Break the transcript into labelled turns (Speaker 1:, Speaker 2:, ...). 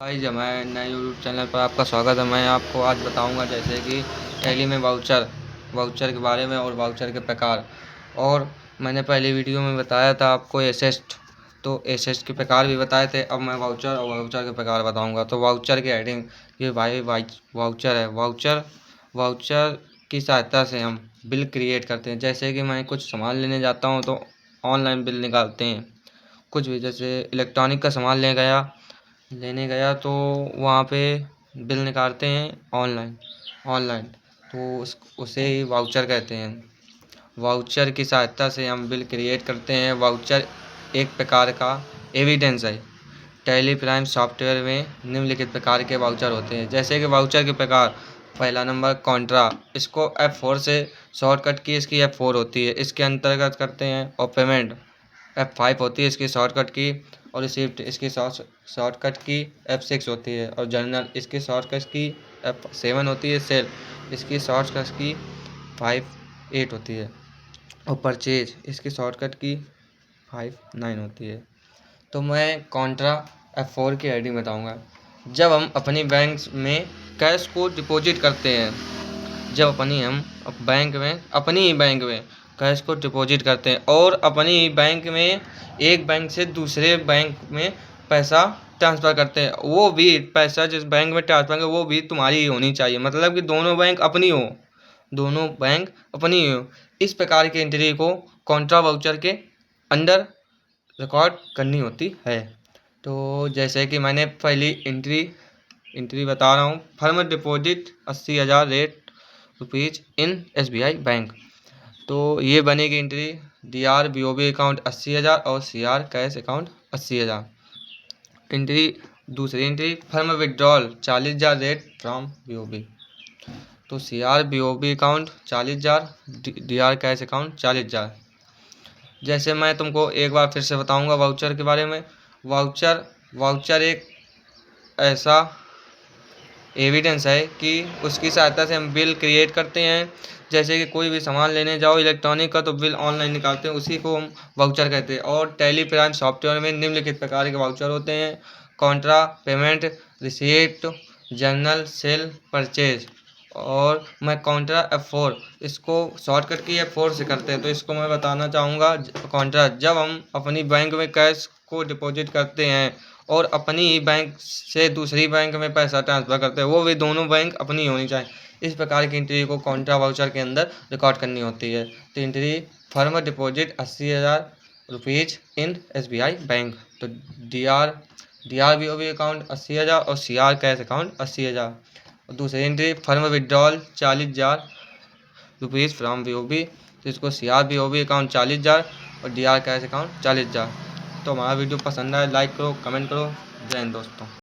Speaker 1: भाई जब मैं नए यूट्यूब चैनल पर आपका स्वागत है। मैं आपको आज बताऊंगा जैसे कि टैली में वाउचर वाउचर के बारे में और वाउचर के प्रकार। और मैंने पहले वीडियो में बताया था आपको एसेस्ट, तो एसेस्ट के प्रकार भी बताए थे। अब मैं वाउचर और वाउचर के प्रकार बताऊंगा। तो वाउचर की हेडिंग ये भाई वाउचर है। वाउचर की सहायता से हम बिल क्रिएट करते हैं। जैसे कि मैं कुछ सामान लेने जाता हूँ तो ऑनलाइन बिल निकालते हैं। कुछ भी जैसे इलेक्ट्रॉनिक का सामान लेने गया तो वहाँ पे बिल निकालते हैं ऑनलाइन ऑनलाइन तो उसे ही वाउचर कहते हैं। वाउचर की सहायता से हम बिल क्रिएट करते हैं। वाउचर एक प्रकार का एविडेंस है। टैली प्राइम सॉफ्टवेयर में निम्नलिखित प्रकार के वाउचर होते हैं। जैसे कि वाउचर के प्रकार, पहला नंबर कॉन्ट्रा, इसको F4 से शॉर्टकट की इसकी F4 होती है, इसके अंतर्गत करते हैं। और पेमेंट F5 होती है इसकी शॉर्टकट की। और रिसिप्ट इसकी शॉर्टकट की F6 होती है। और जर्नल इसकी शॉर्टकट की F7 होती है। सेल इसकी शॉर्टकट की 5-8 होती है। और परचेज इसकी शॉर्टकट की 5-9 होती है। तो मैं कॉन्ट्रा F4 की हेडिंग बताऊंगा। जब हम अपनी बैंक में कैश को डिपॉजिट करते हैं, जब अपनी ही बैंक में कैश को डिपॉजिट करते हैं और अपनी ही बैंक में एक बैंक से दूसरे बैंक में पैसा ट्रांसफ़र करते हैं, वो भी पैसा जिस बैंक में ट्रांसफ़र है वो भी तुम्हारी ही होनी चाहिए। मतलब कि दोनों बैंक अपनी ही हो। इस प्रकार की एंट्री को कॉन्ट्रा वाउचर के अंदर रिकॉर्ड करनी होती है। तो जैसे कि मैंने पहली एंट्री बता रहा हूँ। Firm deposit 80,000 rate rupees in SBI bank. तो ये बनेगी एंट्री। DR BOB अकाउंट 80,000 और CR कैश अकाउंट 80,000। दूसरी entry firm withdrawal 40,000 rate from BOB। तो CR BOB account 40,000, DR cash account 40,000। जैसे मैं तुमको एक बार फिर से बताऊंगा वाउचर के बारे में। वाउचर एक ऐसा एविडेंस है कि उसकी सहायता से हम बिल क्रिएट करते हैं। जैसे कि कोई भी सामान लेने जाओ इलेक्ट्रॉनिक का तो बिल ऑनलाइन निकालते हैं, उसी को हम वाउचर कहते हैं। और टैली प्राइम सॉफ्टवेयर में निम्नलिखित प्रकार के वाउचर होते हैं: contra, payment, receipt, journal, sale, purchase. और मैं कॉन्ट्रा F4 इसको शॉर्टकट की F4 से करते हैं, तो इसको मैं बताना चाहूँगा। कॉन्ट्रा, जब हम अपनी बैंक में कैश को डिपॉजिट करते हैं और अपनी ही बैंक से दूसरी बैंक में पैसा ट्रांसफ़र करते हैं, वो भी दोनों बैंक अपनी होनी चाहिए। इस प्रकार की एंट्री को कॉन्ट्रा वाउचर के अंदर रिकॉर्ड करनी होती है। तो entry firm deposit 80,000 rupees in SBI bank. तो DR BOB अकाउंट 80,000 और CR कैश अकाउंट 80,000। और दूसरी entry firm withdrawal 40,000 rupees from BOB। तो इसको CR BOB अकाउंट 40,000 और DR कैश अकाउंट 40,000। तो हमारा वीडियो पसंद आए लाइक करो, कमेंट करो। जय हिंद दोस्तों।